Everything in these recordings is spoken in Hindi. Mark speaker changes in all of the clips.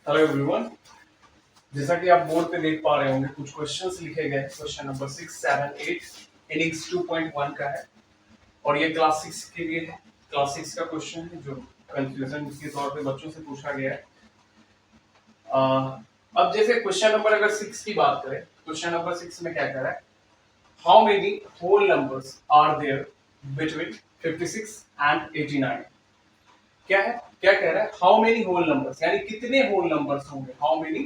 Speaker 1: Hello everyone. जैसा कि आप बोर्ड पे देख पा रहे होंगे कुछ क्वेश्चंस लिखे गए। क्वेश्चन नंबर 6, 7, 8 इनिक्स 2.1 का है और ये क्लास 6 के लिए है। क्लास 6 का क्वेश्चन है जो कंफ्यूजन के तौर पे बच्चों से पूछा गया है। अब जैसे क्वेश्चन नंबर अगर 6 की बात करें, क्वेश्चन नंबर 6 में क्या कह रहा है, how many whole numbers are there between 56 and 89। क्या है, क्या कह रहा है, हाउ मेनी होल नंबर्स यानी कितने होल नंबर्स होंगे, हाउ मेनी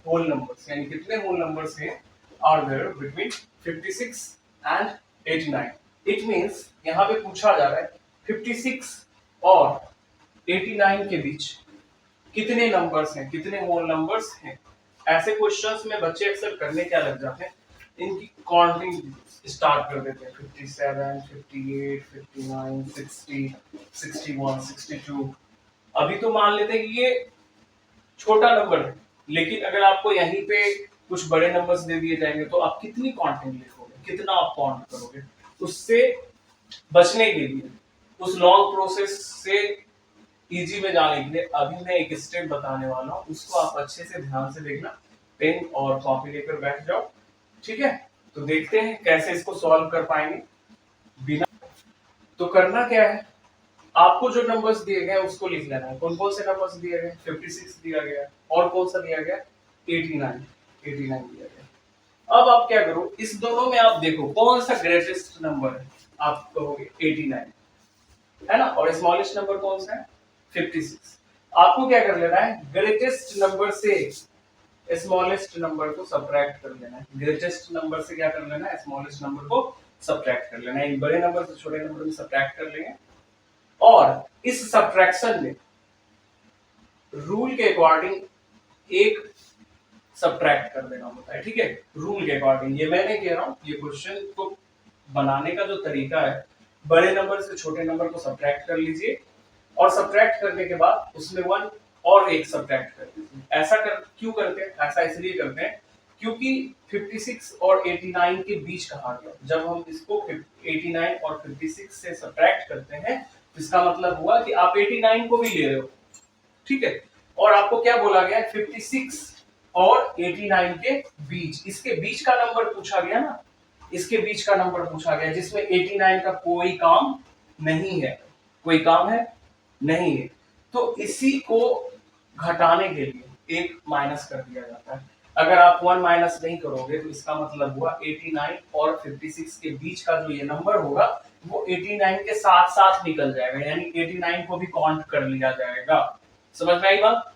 Speaker 1: होल नंबर्स यानी कितने होल नंबर्स हैं are there between 56 and 89। It means यहां पे पूछा जा रहा है 56 और 89 के बीच कितने नंबर्स हैं, कितने होल नंबर्स हैं। ऐसे क्वेश्चंस में बच्चे अक्सर करने क्या लग जाते हैं, इनकी काउंटिंग स्टार्ट कर देते हैं। 57, 58, 59, 60, 61, 62। अभी तो मान लेते हैं कि ये छोटा नंबर है, लेकिन अगर आपको यहीं पे कुछ बड़े नंबर्स दे दिए जाएंगे तो आप कितनी काउंटिंग लिखोगे, कितना आप काउंट करोगे। उससे बचने के लिए, उस लॉन्ग प्रोसेस से इजी में जाने के लिए अभी मैं एक स्टेप बताने वाला हूँ, उसको आप अच्छे से ध्यान से देखना। पेन और कॉपी लेकर बैठ जाओ, ठीक है। तो देखते हैं कैसे इसको सॉल्व कर पाएंगे बिना। तो करना क्या है, आपको जो नंबर्स दिए गए उसको लिख लेना है। कौन कौन से नंबर्स दिए गए, 56 दिया गया है और कौन सा दिया गया, 89 दिया गया। अब आप क्या करो, इस दोनों में आप देखो कौन सा ग्रेटेस्ट नंबर है। आप कहोगे 89 है ना, और स्मॉलेस्ट नंबर कौन सा है, 56। आपको क्या कर लेना है, ग्रेटेस्ट नंबर से स्मॉलेस्ट नंबर को सब्ट्रैक्ट कर लेना है। ग्रेटेस्ट नंबर से क्या कर लेना है, स्मॉलेस्ट नंबर को सब्ट्रैक्ट कर लेना है। बड़े नंबर से छोटे नंबर में सब्ट्रैक्ट कर लेंगे और इस सब्ट्रैक्शन में रूल के अकॉर्डिंग एक सब्ट्रैक्ट कर देना होता है, ठीक है। रूल के अकॉर्डिंग, ये मैं नहीं कह रहा हूं, ये क्वेश्चन को बनाने का जो तरीका है, बड़े नंबर से छोटे नंबर को सब्ट्रैक्ट कर लीजिए और सब्ट्रैक्ट करने के बाद उसमें वन और एक सब्ट्रैक्ट कर दीजिए। ऐसा क्यों करते हैं, ऐसा इसलिए करते हैं क्योंकि 56 और 89 के बीच कहा गया। जब हम इसको 89 और 56 से सब्ट्रैक्ट करते हैं तो इसका मतलब हुआ कि आप 89 को भी ले रहे हो, ठीक है। और आपको क्या बोला गया, 56 और 89 के बीच, इसके बीच का नंबर पूछा गया ना, इसके बीच का नंबर पूछा गया जिसमें 89 का कोई काम नहीं है, कोई काम है नहीं है। तो इसी को घटाने के लिए एक माइनस कर दिया जाता है। अगर आप 1 माइनस नहीं करोगे तो इसका मतलब हुआ 89 और 56 के बीच का जो ये नंबर होगा वो 89 के साथ साथ निकल जाएगा, यानी 89 को भी काउंट कर लिया जाएगा। समझ में आई बात।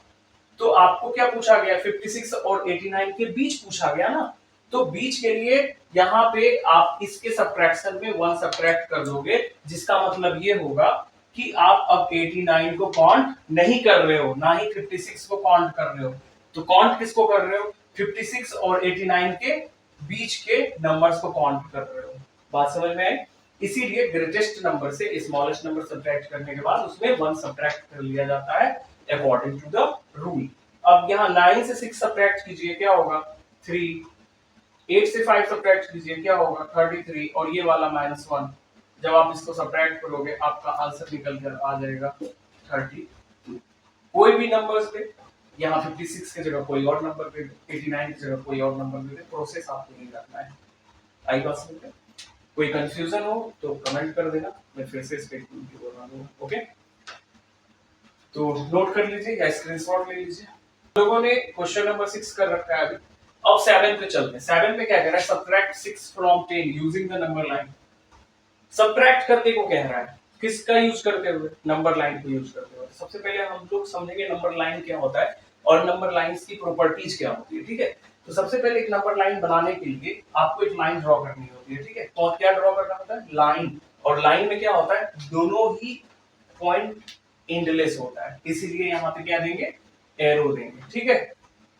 Speaker 1: तो आपको क्या पूछा गया, 56 और 89 के बीच पूछा गया ना, तो बीच के लिए यहाँ पे आप इसके सब्ट्रैक्शन में 1 सब्ट्रैक्ट कर दोगे, जिसका मतलब ये होगा कि आप अब 89 को काउंट नहीं कर रहे हो, ना ही 56 को काउंट कर रहे हो। तो काउंट किसको कर रहे हो, 56 और 89 के बीच के नंबर्स को काउंट कर रहे हो। बात समझ में आई। इसीलिए ग्रेटेस्ट नंबर से स्मॉलेस्ट नंबर सब्ट्रैक्ट करने के बाद उसमें 1 सब्ट्रैक्ट कर लिया जाता है अकॉर्डिंग टू द रूल। अब यहाँ 9 से 6 सब्ट्रैक्ट कीजिए, क्या होगा 3। 8 से 5 सब्ट्रैक्ट कीजिए, क्या होगा 33, और ये वाला -1। जब आप इसको सब्ट्रैक्ट करोगे आपका आंसर निकल कर आ जाएगा 32। कोई भी नंबर्स पे, यहाँ 56 की जगह कोई और नंबर पे, 89 की जगह कोई और नंबर पे, प्रोसेस आपको नहीं करना है। आई बात समझ में। कोई कंफ्यूजन हो तो कमेंट कर देना, मैं फिर से स्टेटमेंट की बोल रहा हूँ, ओके। तो नोट कर लीजिए या स्क्रीनशॉट ले लीजिए। लोगों ने क्वेश्चन नंबर 6 कर रखा है अभी। अब 7 पे चलते हैं। 7 पे क्या कह रहा है, subtract 6 from 10 using the number line. Subtract करने को कह रहा है, किसका यूज करते हुए, नंबर लाइन को यूज करते हुए। सबसे पहले हम लोग समझेंगे नंबर लाइन क्या होता है और नंबर लाइंस की प्रॉपर्टीज क्या होती है, ठीक है। तो सबसे पहले एक नंबर लाइन बनाने के लिए आपको एक लाइन ड्रॉ करनी होती है, ठीक है। तो क्या ड्रॉ करना होता है, लाइन। और लाइन में क्या होता है, दोनों ही पॉइंट एंडलेस होता है, इसीलिए यहाँ पे क्या देंगे, एरो देंगे, ठीक है।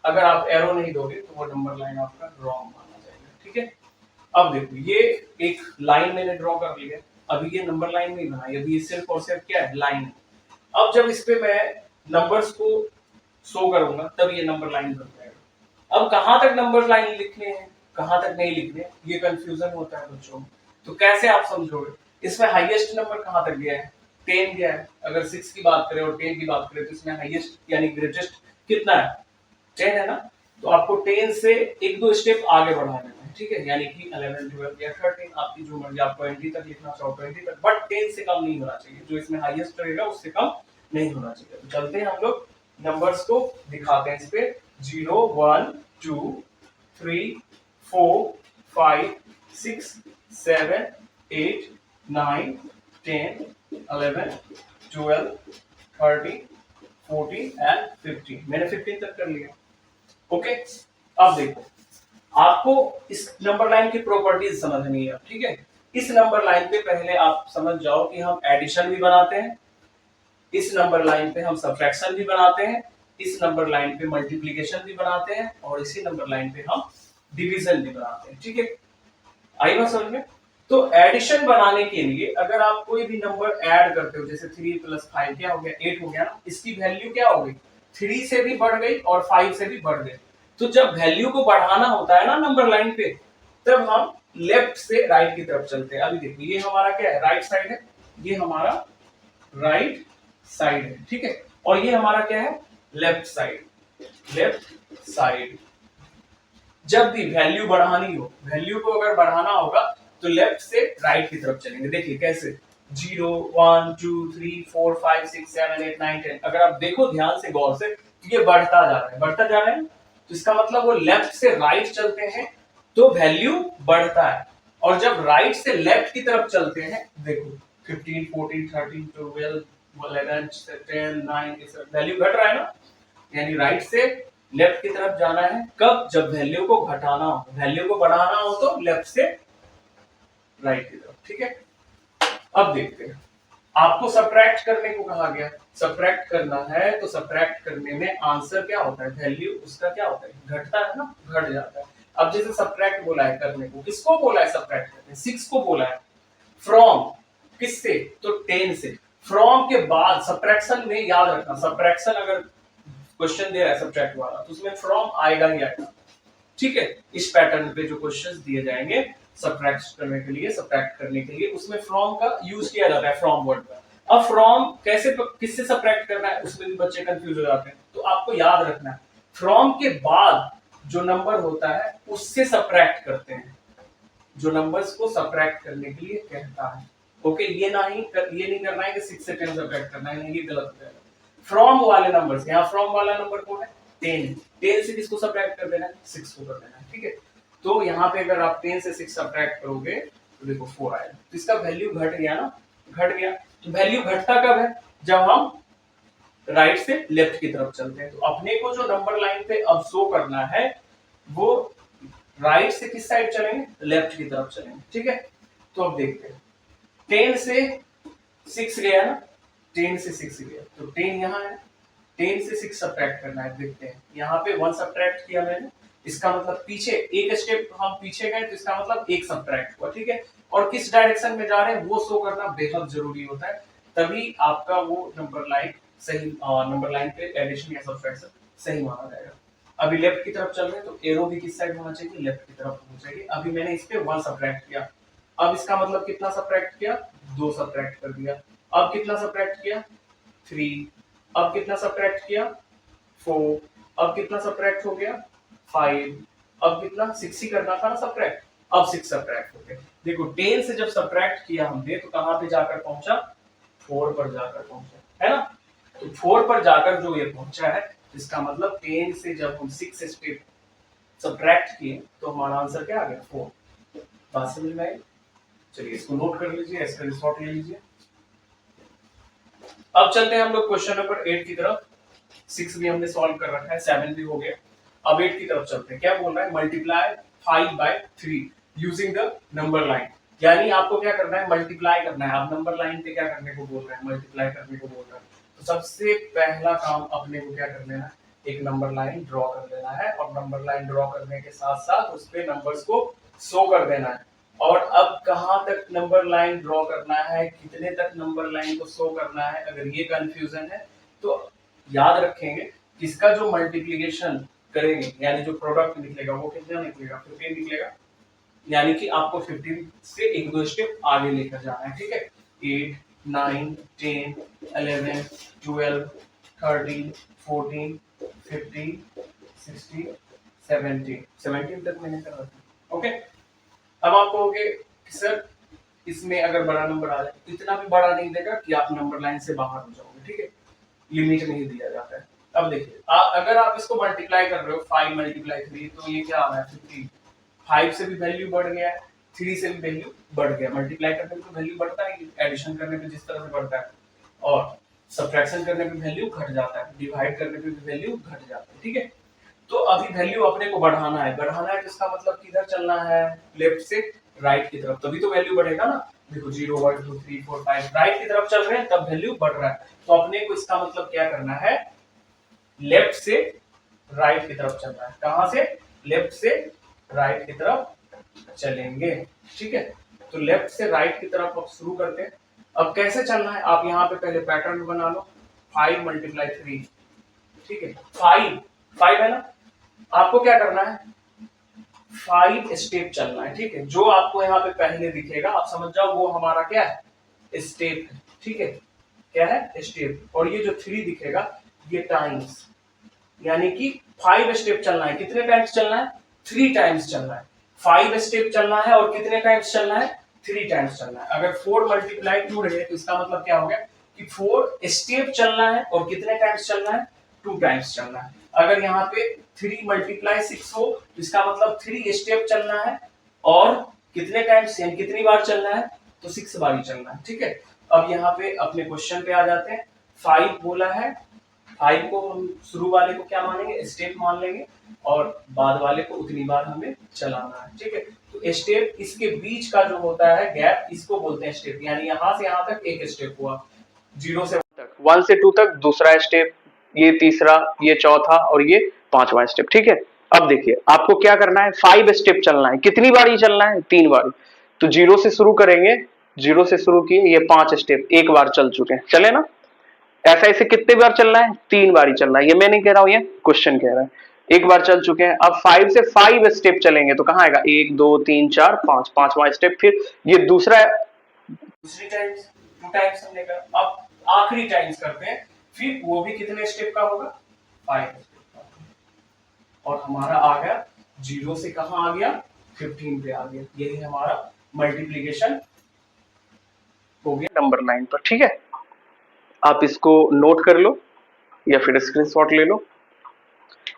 Speaker 1: अगर आप एरो नहीं दोगे तो वो नंबर लाइन आपका रॉन्ग माना जाएगा, ठीक है। अब देखो ये एक लाइन मैंने ड्रॉ कर लिया, अभी ये नंबर लाइन नहीं बना, अभी ये सिर्फ और सिर्फ क्या है, लाइन है। अब जब इस पे मैं नंबर्स को शो करूंगा तब ये नंबर लाइन बन जाएगा। अब कहां तक नंबर लाइन लिखने हैं, कहां तक नहीं लिखने, ये कंफ्यूजन होता है बच्चों। तो कैसे आप समझोगे, इसमें हाईएस्ट नंबर कहां तक गया है, 10 गया है। अगर 6 की बात करें और 10 की बात करें तो इसमें हाईएस्ट यानी ग्रेटेस्ट कितना है, 10 है ना, तो आपको 10 से एक दो स्टेप आगे बढ़ा देना है, ठीक है, यानी कि 11 12 या 13 आपकी जो मर्जी, आप 20 तक लिखना चाहो 20 तक, बट 10 से कम नहीं होना चाहिए, जो इसमें हाईएस्ट रहेगा उससे कम नहीं होना चाहिए। तो चलते हैं हम लोग नंबर्स को दिखाते हैं इस पे। 0 1 2 3 4 5 6 7 8 9 10 11 12 13 14 एंड 15। मैंने 15 तक कर लिया। ओके, अब देखो, आपको इस नंबर लाइन की प्रॉपर्टीज समझनी है, ठीक है। इस नंबर लाइन पे पहले आप समझ जाओ कि हम एडिशन भी बनाते हैं, इस नंबर लाइन पे हम सब्ट्रैक्शन भी बनाते हैं, इस नंबर लाइन पे मल्टीप्लिकेशन भी बनाते हैं, और इसी नंबर लाइन पे हम डिवीजन भी बनाते हैं, ठीक है। आई बात समझ में? तो एडिशन बनाने के लिए अगर आप कोई भी नंबर ऐड करते हो, जैसे 3 + 5 क्या हो गया, 8 हो गया ना, इसकी वैल्यू क्या हो गई, 3 से भी बढ़ गई और 5 से भी बढ़ गई। तो जब वैल्यू को बढ़ाना होता है ना नंबर लाइन पे, तब हम लेफ्ट से राइट की तरफ चलते हैं। अभी देखिए, ये हमारा क्या है, राइट साइड है, ये हमारा राइट साइड है, ठीक है, और ये हमारा क्या है, लेफ्ट साइड, लेफ्ट साइड। जब भी वैल्यू बढ़ानी हो, वैल्यू को अगर बढ़ाना होगा तो लेफ्ट से राइट की तरफ चलेंगे। देखिए कैसे, 0 1 2 3 4 5 6 7 8 9 10। अगर आप देखो ध्यान से, गौर से, तो ये बढ़ता जा रहा है, बढ़ता जा रहा है, तो इसका मतलब वो लेफ्ट से राइट चलते हैं तो वैल्यू बढ़ता है, और जब राइट से लेफ्ट की तरफ चलते हैं, देखो 15 14 13 12 11 10 9, वैल्यू घट रहा है ना, यानी राइट से लेफ्ट की तरफ जाना है। कब, जब वैल्यू को घटाना हो, वैल्यू को बढ़ाना हो तो लेफ्ट से राइट की तरफ, ठीक है। अब देखते हैं, आपको सब्ट्रैक्ट करने को कहा गया, सब्ट्रैक्ट करना है, तो सब्ट्रैक्ट करने में आंसर क्या होता है, वैल्यू उसका क्या होता है, घटता है ना, घट जाता है। अब जैसे सब्ट्रैक्ट बोला है करने को, किसको बोला है सब्ट्रैक्ट करने, 6 को बोला है, फ्रॉम किससे, तो 10 से। फ्रॉम के बाद सब्ट्रैक्शन में याद रखना, सब्ट्रैक्शन अगर क्वेश्चन दे रहा है सब्ट्रैक्ट वाला, तो उसमें फ्रॉम आएगा ही आएगा, ठीक है। इस पैटर्न पे जो क्वेश्चंस दिए जाएंगे सब्ट्रैक्ट करने के लिए, सब्ट्रैक्ट करने के लिए, उसमें फ्रॉम का यूज किया जाता है, फ्रॉम वर्ड का। अब फ्रॉम कैसे, किससे सब्ट्रैक्ट करना है, उसमें भी बच्चे कंफ्यूज हो जाते हैं, तो आपको याद रखना है, फ्रॉम के बाद जो नंबर होता है उससे सब्ट्रैक्ट करते हैं, जो नंबर्स को सब्ट्रैक्ट करने के लिए कहता है। ओके, ये नहीं करना है कि 6 से 10 सब्ट्रैक्ट करना है, नहीं, ये गलत हो जाएगा। फ्रॉम वाले नंबर्स, यहाँ फ्रॉम वाला नंबर कौन है, 10। 10 से किसको सब्ट्रैक्ट कर देना है, 6 को कर देना है, ठीक है। तो यहाँ पे अगर आप 10 से 6 सब्ट्रैक्ट करोगे तो देखो 4 आएगा, तो इसका वैल्यू घट गया ना, घट गया। तो वैल्यू घटता कब है, जब हम राइट से लेफ्ट की तरफ चलते हैं। तो अपने को जो नंबर लाइन पे अब शो करना है वो राइट से किस साइड चलेंगे, लेफ्ट की तरफ चलेंगे, ठीक है। तो अब देखते हैं, 10 से 6 गया ना, 10 से 6 गया, तो 10 यहाँ है, 10 से 6 सब्ट्रैक्ट करना है। देखते हैं, यहाँ पे 1 सब्ट्रैक्ट किया मैंने, इसका मतलब पीछे एक स्टेप हम पीछे गए, तो इसका मतलब एक सब्ट्रैक्ट हुआ, ठीक है। और किस डायरेक्शन में जा रहे हैं वो शो करना बेहद जरूरी होता है, तभी आपका वो नंबर लाइन सही, नंबर लाइन पे एडिशन या सब्ट्रैक्शन सही माना जाएगा। अभी लेफ्ट की तरफ चल रहे हैं, तो एरो भी किस साइड होना चाहिए, लेफ्ट की तरफ होना चाहिए। अभी मैंने इस पे 1 सब्ट्रैक्ट किया, अब इसका मतलब कितना सब्ट्रैक्ट किया, 2 सब्ट्रैक्ट कर दिया। अब कितना सब्ट्रैक्ट किया, 3। अब कितना सब्ट्रैक्ट किया, 4। अब कितना सब्ट्रैक्ट हो गया, 5। अब कितना, 6 ही करना था ना सब्ट्रैक्ट, अब 6 सब्ट्रैक्ट हो गए। देखो 10 से जब सब्ट्रैक्ट किया हमने, तो कहां पे जाकर पहुंचा, 4 पर जाकर पहुंचा, है ना। तो 4 पर जाकर जो ये पहुंचा है, इसका मतलब 10 से जब हम 6 स्टेप सब्ट्रैक्ट किए तो हमारा आंसर क्या आ गया, 4। बात समझ में आई? चलिए इसको नोट कर लीजिए, स्क्रीनशॉट ले लीजिए। अब चलते हैं हम लोग क्वेश्चन नंबर 8 की तरफ। 6 भी हमने सॉल्व कर रखा है, 7 भी हो गया। अब 8 की तरफ चलते हैं। क्या बोल रहा है, multiply 5 by 3 using the number line. यानी आपको क्या करना है, मल्टीप्लाई करना है। आप नंबर लाइन पे क्या करने को बोल रहे हैं, मल्टीप्लाई करने को बोल रहे हैं। तो सबसे पहला काम अपने को क्या कर लेना है, एक नंबर लाइन ड्रॉ कर लेना है, और नंबर लाइन ड्रॉ करने के साथ साथ उस पे नंबर्स को शो कर देना है। और अब कहां तक नंबर लाइन ड्रॉ करना है, कितने तक नंबर लाइन को शो करना है, अगर ये कंफ्यूजन है तो याद रखेंगे इसका जो मल्टीप्लिकेशन करेंगे, यानी जो प्रोडक्ट निकलेगा वो कितना निकलेगा, 15 निकलेगा। यानी कि आपको 15 से एक दो स्टेप आगे लेकर जाना है, ठीक है। 8 9 10 11 12 13 14 15 60, 17 तक मैंने करा था। ओके, अब आप कहोगे कि सर इसमें अगर बड़ा नंबर आ जाए, इतना भी बड़ा नहीं देगा कि आप नंबर लाइन से बाहर हो जाओगे, ठीक है, लिमिट नहीं दिया जाता है। अब देखिए अगर आप इसको मल्टीप्लाई कर रहे हो 5 मल्टीप्लाई 3, तो ये क्या आ रहा है 15। 5 से भी वैल्यू बढ़ गया है, 3 से भी वैल्यू बढ़ गया। मल्टीप्लाई करने पे तो वैल्यू बढ़ता है, एडिशन करने पे जिस तरह से बढ़ता है, और सब्ट्रैक्शन करने पे वैल्यू घट जाता है, डिवाइड करने पे भी वैल्यू घट जाता है, ठीक है। तो अभी वैल्यू अपने को बढ़ाना है, तो इसका मतलब किधर चलना है, लेफ्ट से राइट की तरफ, तभी तो वैल्यू बढ़ेगा ना। देखो 0 1 2 3 4 5 राइट की तरफ चल रहे हैं, तब वैल्यू बढ़ रहा है। तो अपने को इसका मतलब क्या करना है, लेफ्ट से राइट की तरफ चलना है। कहां से, लेफ्ट से राइट की तरफ चलेंगे, ठीक है। तो लेफ्ट से राइट की तरफ अब शुरू करते हैं। अब कैसे चलना है, आप यहाँ पे पहले पैटर्न बना लो, 5 मल्टीप्लाई 3, ठीक है, 5 है ना। आपको क्या करना है, 5 स्टेप चलना है, ठीक है। जो आपको यहाँ पे पहले दिखेगा आप समझ जाओ वो हमारा क्या है, स्टेप है, ठीक है। क्या है, स्टेप। और ये जो 3 दिखेगा ये टाइम्स, यानी कि 5 स्टेप चलना है। कितने टाइम्स चलना है, 3 टाइम्स चलना है। 5 स्टेप चलना है और कितने टाइम्स चलना है, 3 टाइम्स चलना है। अगर 4 मल्टीप्लाई 2 रहे तो इसका मतलब क्या हो गया कि 4 स्टेप चलना है और कितने टाइम्स चलना है, 2 टाइम्स चलना है। अगर यहाँ पे 3 मल्टीप्लाई 6 हो तो इसका मतलब 3 स्टेप चलना है और कितने टाइम्स, यानी कितनी बार चलना है, तो 6 बार ही चलना है, ठीक है। अब यहाँ पे अपने क्वेश्चन पे आ जाते हैं। 5 बोला है, 5 को हम शुरू वाले को क्या मानेंगे, स्टेप मान लेंगे, और बाद वाले को उतनी बार हमें चलाना है, ठीक है। तो स्टेप, इसके बीच का जो होता है गैप, इसको बोलते हैं स्टेप। यानी यहाँ से यहाँ तक एक स्टेप हुआ, 0 से 1 तक, 1 से 2 तक दूसरा स्टेप, ये तीसरा, ये चौथा और ये 5वां स्टेप, ठीक है। अब देखिए आपको क्या करना है, 5 स्टेप चलना है। कितनी बारी चलना है, 3 बार। तो 0 से शुरू करेंगे, 0 से शुरू किए, ये 5 स्टेप एक बार चल चुके हैं, चले ना। ऐसा इसे कितने बार चलना है, 3 बार ही चलना है। ये मैं नहीं कह रहा हूं, ये क्वेश्चन कह रहा है। एक बार चल चुके हैं, अब 5 से 5 स्टेप चलेंगे तो कहां आएगा, 1 2 3 4 5, 5वां स्टेप। फिर ये दूसरी टाइम्स, 2 टाइम्स हमने करा। अब आखिरी टाइम्स करते हैं, फिर वो भी कितने स्टेप का होगा, 5 स्टेप का। और हमारा आ गया 0 से कहां आ गया, 15 पे आ गया। यही हमारा मल्टीप्लीकेशन हो गया नंबर लाइन पर, ठीक है। आप इसको नोट कर लो या फिर स्क्रीनशॉट ले लो।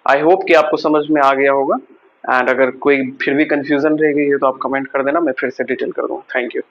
Speaker 1: आई होप कि आपको समझ में आ गया होगा। एंड अगर कोई फिर भी कंफ्यूजन रह गई है तो आप कमेंट कर देना, मैं फिर से डिटेल कर दूंगा। Thank you.